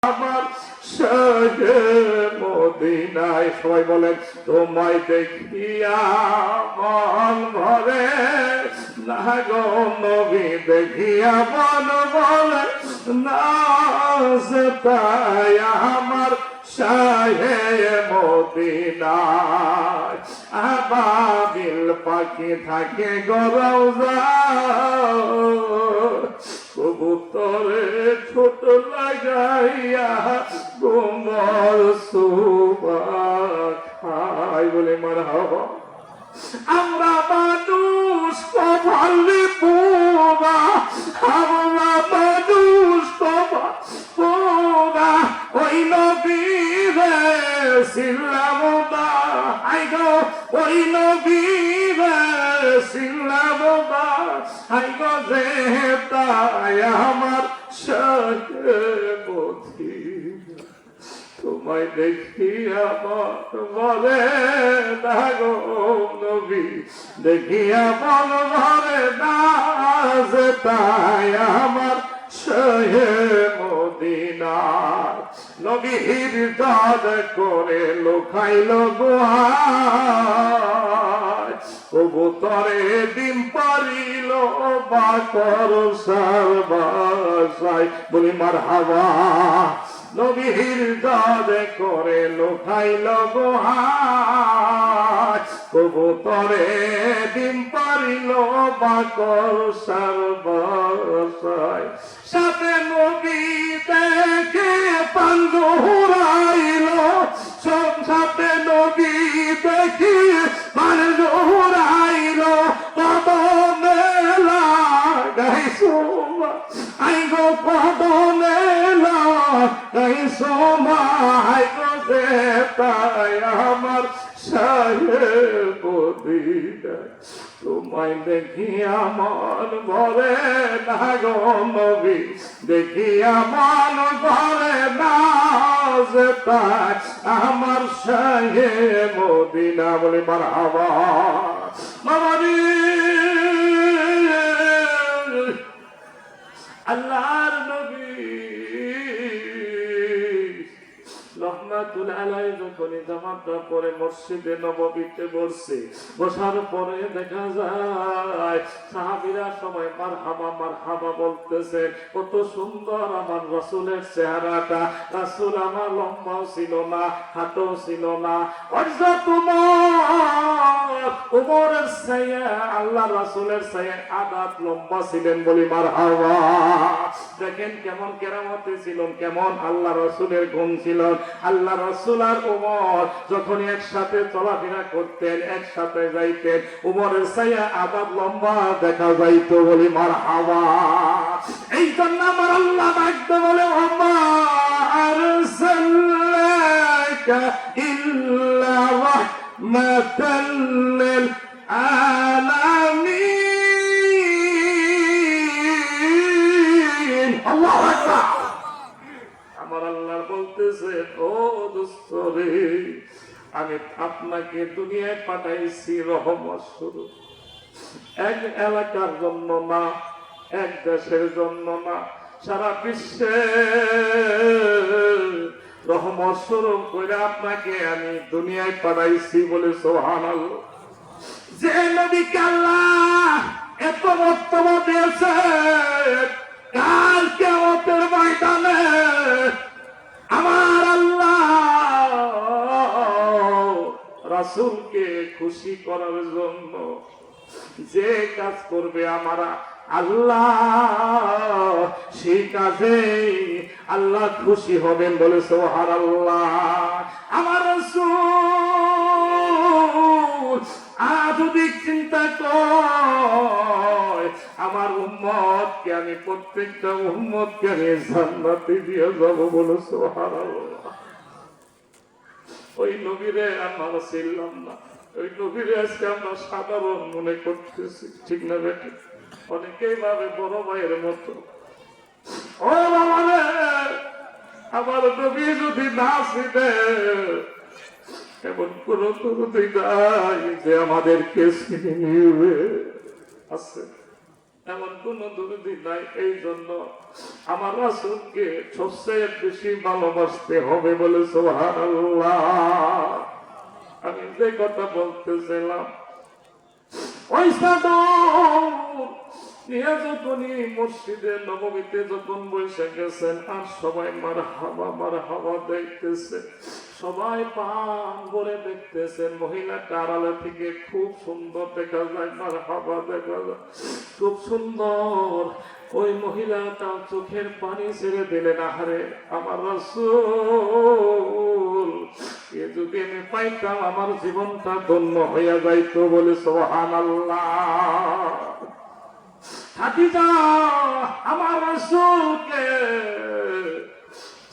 আমার শাহে মদিনায়। সবাই বলেন তোমায় দেখিয়া মন ভরে না গো নবী দেখিয়া মন ভরে না, তাই আমার শাহে মদিনায়। আবাবিল পাখি থাকে গরৌজা, কবুতরে ছোট লাগাইয়া তোমার সুবা খাই বলে মারহাবা। আমরা মানুষ কপালে পোড়া, আমরা মানুষ পোড়া, ওই নবীরে ছিলাম না, আই গো ওই নবীরে ছিলাম না, আই গো যে তাই আমার শাহে মদিনা। তোমায় দেখিয়া মন ভরে না গো নবী দেখিয়া মন ভরে না, তাই আমার শাহে মদিনা। নবীর দাদ করে লোকাইল গুহায়, কবুতরে ডিম পারিল বাকর সারবাসায় বলি মারহাবা। নবীর দাদ করে লোকাইল গুহায়, কবুতরে ডিম পারিল বাকর সারবাসায়। সাথে নবী দেখে পান্ডু হুরাইল, সাথে নবী দেখি পান্ডু হুরাইল, কদমে লাগাইছো আই গো কদমে লাগাইছো মাই গো যে তাই আমার শাহে মদিনা। তোমায় দেখিয়া মন ভরে না গো নবী দেখিয়া মন ভরে না, যে তাই আমার শাহে মদিনা বলে মারহাবা। মামারি আল্লাহর নবী রহমাতুল আলাইহি যখন জামাতটা পরে মসজিদে নববীতে বসছে, বসার পরে দেখা যায় সাহাবীরা সবাই মারহাবা মারহাবা বলতেছে। কত সুন্দর আমার রাসূলের চেহারাটা। রাসূল আমার লম্বাও ছিল না, হাঁটও ছিল না। উমরের চেয়ে আল্লাহ রাসূলের চেয়ে আদাত লম্বা ছিলেন বলি মারহাবা। দেখেন কেমন কেরামতি ছিলেন, কেমন আল্লাহ রাসূলের গুণ ছিল। আল্লাহ রাসূল আর উমর যখন একসাথে চলাফেরা করতেন, একসাথে যাইতেন, উমরের চেয়ে আদাত লম্বা দেখা যাইতো বলি মারহাবা। এই জন্য আমার আল্লাহ ডাকতে বলে ওমা আরসালনাকা ইল্লা রাহমাতাল লিল আলামিন। আল্লাহু আকবার। আমার আল্লাহ বলতেছে ও দোস্ত রে, আমি আপনাকে দুনিয়ায় পাঠাইছি রহমত স্বরূপ, এক এলাকার জন্য না, এক দেশের জন্য না, সারা বিশ্বে রহমত স্বরূপ করে আপনাকে আমি দুনিয়ায় পাঠাইছি বলে সুবহানাল্লাহ। যে নবীকে আল্লাহ এত বক্তব্য দিয়েছে, কাল কিয়ামতের ময়দানে আমার আল্লাহ রাসূলকে খুশি করার জন্য যে কাজ করবে আমার আল্লাহ, সেই কাজে আল্লাহ খুশি হবেন বলে সুবহানাল্লাহ। আমার রাসূল যদি চিন্তা কর আমার উম্মতকে আমি প্রত্যেকটা উম্মতকে আমি জান্নাতে দিয়ে যাবো বলে সুবহানাল্লাহ। ওই নবীরে আমরা ছিলাম না, ওই নবীরে আজকে আমরা সাধারণ মনে করতেছি, ঠিক না বেটি? অনেকেই ভাবে বড় ভাইয়ের মতো। ও বাবা রে, আমার নবী যদি না ছিলেন এমন কোন তরুণী নাই যে আমাদেরকে চিনে নিবে। আছে এমন কোন দুর্দি নাই। এই জন্য আমার রাসূলকে সবচেয়ে বেশি ভালোবাসতে হবে বলে সুবহানাল্লাহ। আমি যে কথা বলতেছিলাম, ওই চাদর নিয়ে যখনই মসজিদে নববীতে যখন বসে গেছেন, আর সবাই মারহাবা দেখতেছে, সবাই পান ভরে দেখতেছেন। মহিলাটা আড়ালে থেকে খুব সুন্দর দেখা যায়, মারহাবা দেখা যায়, খুব সুন্দর। ওই মহিলাটা চোখের পানি ছেড়ে দিলেন, আহারে আমার রাসূল এ যদি আমি পাইতাম আমার জীবনটা ধন্য হইয়া যাইতো বলে সুবহানাল্লাহ। খাদিজা আমার রাসূলকে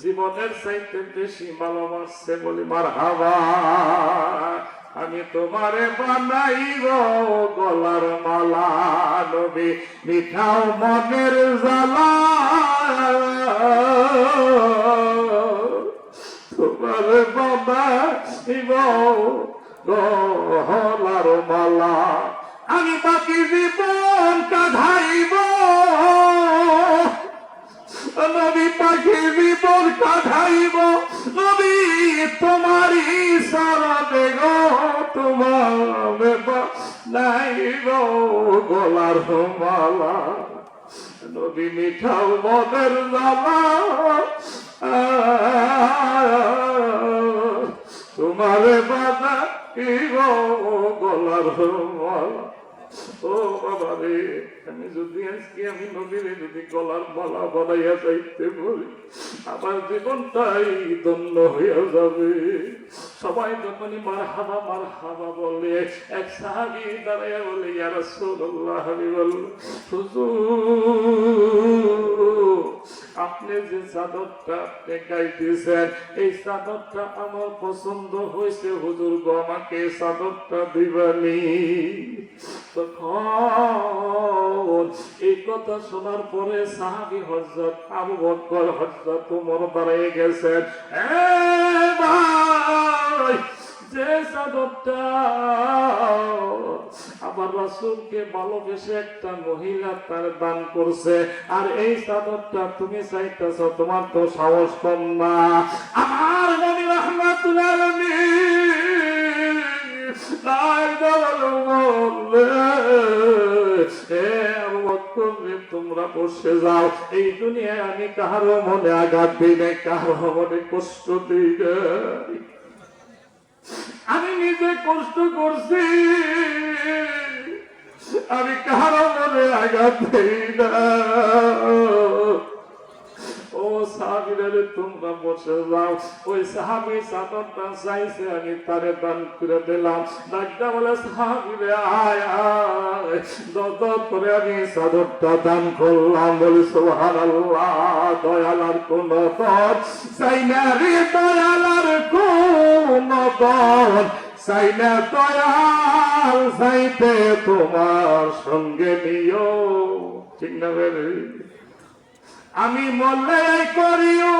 জীবনের চাইতে বেশি ভালোবাসছে বলি মারহাবা। আমি তোমারে বানাইব গলার মালা, নবী মিঠাও মনের জ্বালা, তোমারে বানাইব গলার মালা, আমি বাকি জীবন কাঁধাইব, নবী পাখি জীবন কাঁধাইব, নবী তোমারই সারা বেগ, তোমার নাইব গলার মালা, নবী মিঠাও মনের জ্বালা, তোমারে বানাইব গলার মালা। ও বাবা রে, আমি যদি আজকে আমি নবীরে যদি গলার মালা বানাইয়া যাইতে বলি, আমার জীবনটাই ধন্য হইয়া যাবে। সবাই যখনই মারহাবা বলে, এক সাহাবী দাঁড়াইয়া বলে, ইয়া রাসূলুল্লাহ, আমি বল হুজুর আপনি যে চাদরটা আপনি গাইতেছেন, এই চাদরটা আমার পছন্দ হয়েছে, হুজুর গো আমাকে চাদরটা দিবানি। তখন এই কথা শোনার পরে সাহাবী হযরত আবু বকর হযরত ওমর দাঁড়িয়ে গেছেন, ভাই যে চাদরটা আমার রাসূলকে ভালোবেসে একটা মহিলা তার দান করছে, আর এই চাদরটা তুমি চাইতেছ, তোমার তো সাহস কম না। আমার নবী রাহমাতুল আলামিন তোমরা বসে যাও, এই দুনিয়ায় আমি কাহারো মনে আঘাত দিই নাই, কাহারো মনে কষ্ট দিই নাই, আমি নিজে কষ্ট করছি, আমি কাহারো মনে আঘাত দিই না। ও সাহাবীরা তোমরা বসে যাও। ওই সাহাবী চাদরটা চাইছে, আমি তারে দান করে দিলাম। ডাক্তার বলে, সাহাবীরে আয় আয়, দত করে আমি চাদরটা দান করলাম বলে সুবহানাল্লাহ। দয়ালার কোন দর চাই না রে, দয়ালার কোন দর চাই না, দয়াল চাইতে তোমার সঙ্গে নিও, ঠিক না রে? আমি মরলে করিও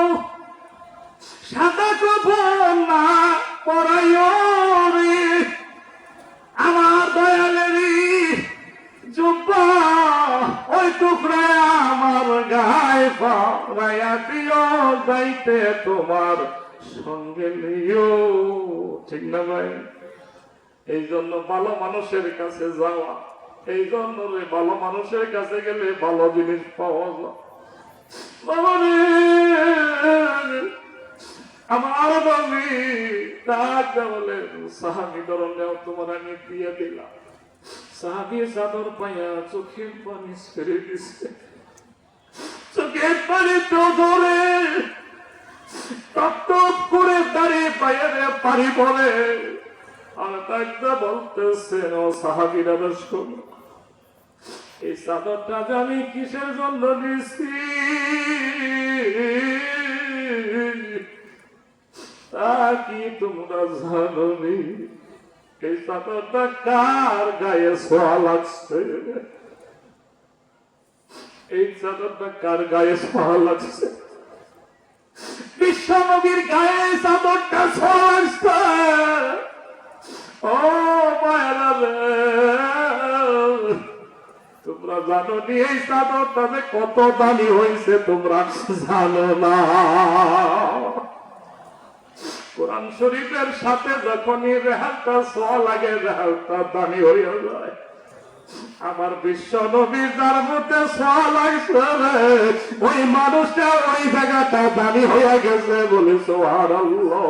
সাদা কাপড় না পরাইও রে, আমার দয়ালেরই জুব্বা ওই টুকরা আমার গায়ে পরাইয়া দিও, যাইতে তোমার সঙ্গে নিও, ঠিক না ভাই? এই জন্য ভালো মানুষের কাছে যাওয়া, এই জন্য ভালো মানুষের কাছে গেলে ভালো জিনিস পাওয়া যায়। আমার নবী বলে, সাহাবী ধরনের তোমার আমি দিয়ে দিলাম। সাহাবী চাদর পাইয়া চোখের পানি ছেড়ে দিছে, চোখের পানি তো ধরে তপ করে দাঁড়িয়ে পাইয়া পানি পড়ে, আর একটা বলতেছেন, ও সাহাবীরা শোনো, এই চাদরটা আমি কিসের জন্য নিছি তা কি তোমরা জানো নি? এই চাদরটা কার গায়ে ছোঁয়া লাগছে? এই চাদরটা কার গায়ে ছোঁয়া লাগছে? বিশ্ব নবীর গায়ে চাদরটা ছোঁয়া লাগছে। ও মায়েরা, তোমরা তোমরা জানো নি এই চাদরটা যে কত দামি হয়েছে তোমরা জানো না। কোরআন শরীফের সাথে যখনই রেহালটা ছোঁয়া লাগে রেহালটা দামি হয়ে যায়। আমার বিশ্ব নবী যার মধ্যে ছোঁয়া লাগছে ওই মানুষটা ওই জায়গাটা দামি হয়ে গেছে বলে সুবহানাল্লাহ।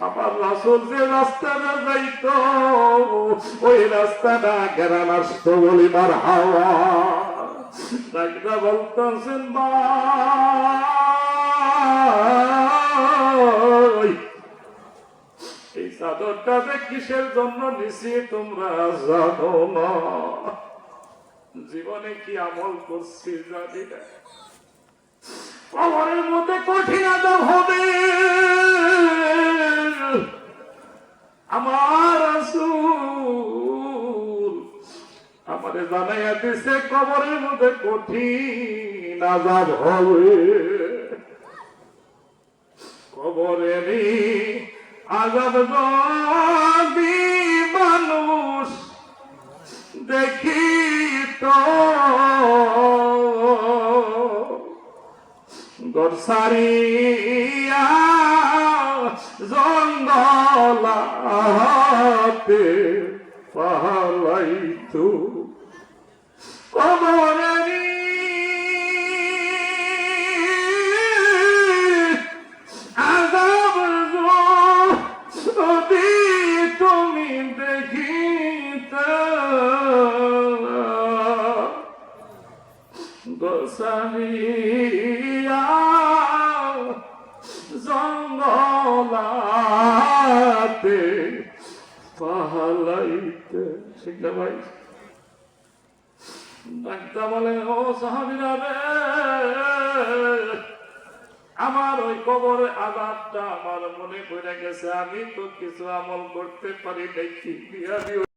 আমার রাসূল যে রাস্তাটা যাইত ওই রাস্তাটা গেরান আসতো বলি মারহাবা। ডাকটা বলতেছেন ভাই এই চাদরটা যে কিসের জন্য নিছি তোমরা জানো না। জীবনে কি আমল করছি জানি না। কবরের মধ্যে কঠিন আযাব হবে। আমার রাসূল আমারে জানাইয়া দিছে কবরের মধ্যে কঠিন আযাব হবে। কবরেরই আযাব যদি মানুষ দেখিত ঘর সারিয়া জঙ্গলাতে পালাইতো কবরেরই আযাব যদি তুমি দেখিতে গোসাইয়া জঙ্গলাতে পালাইতে। শিখতে ভাই ডাক্তার বলে ও সাহাবীরা রে আমার ওই কবরের আযাবটা আমার মনে পড়ে গেছে। আমি তো কিছু আমল করতে পারি নাই।